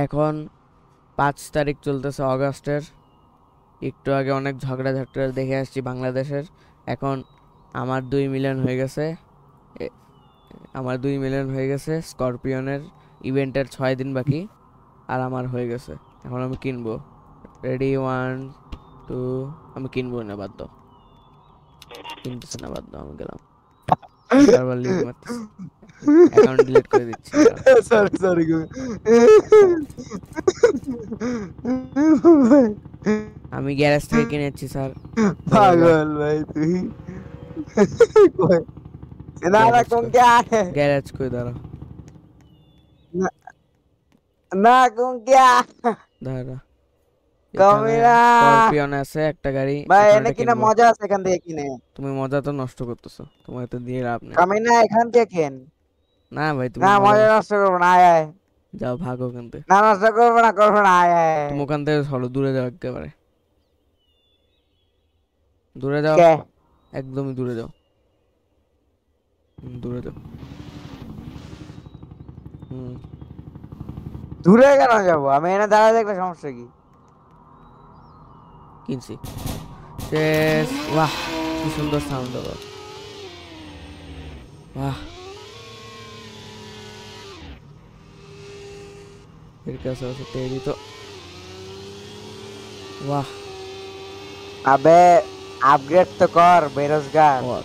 এখন 5 তারিখ চলতেছে অগাস্টের। একটু আগে অনেক ঝগড়া দেখে আসছি বাংলাদেশের। এখন আমার 2 মিলিয়ন হয়ে গেছে। আমার 2 মিলিয়ন হয়ে গেছে। স্করপিয়নের ইভেন্টের 6 দিন বাকি, আর আমার হয়ে গেছে। এখন আমি কিনবো। রেডি, 1 2। আমি কিনবো না, বাদ দাও। কিনতেছে না, বাদ দাও, আমি গেলাম। বারবার লিঙ্ক মারতেছে, অ্যাকাউন্ট ডিলিট করে দিচ্ছি। সরি সরি আমি গ্যারেজ থেকে কিনেছি স্যার। পাগল ভাই তুই ना গ্যারেজ तुम কই? क्या है গ্যারেজ কই? দাঁড়া ना, ना तुम क्या দাঁড়া, এখানে कमीना স্করপিয়ন আছে একটা গাড়ি। ভাই এখন এনে এটা কিনা কিনবো। মজা আছে এখান থেকে কিনে তুমি মজা তো নষ্ট করতেছো, তোমার তো দিয়ে লাভ নেই। কামিনা এখান থেকে কেন না ভাই, তুমি না মজা মজা নষ্ট করবো না আয় আয় যাও, ভাগো ওখান থেকে। না নষ্ট করবো না আয় আয় তুমি ওখান থেকে সরো, দূরে যাও, একেবারে দূরে যাও, কে একদমই দূরে যাও। দূরে যাও। হুম। দূরে কেন যাবো আমি এনে দাঁড়ায় দেখলে সমস্যা কি কিনছি। শেষ। বাহ, কি সুন্দর সাউন্ড হলো। বাহ, এর কাছে আছে টেরি তো। বাহ। अबे अपग्रेड तो कर बेरोजगार ও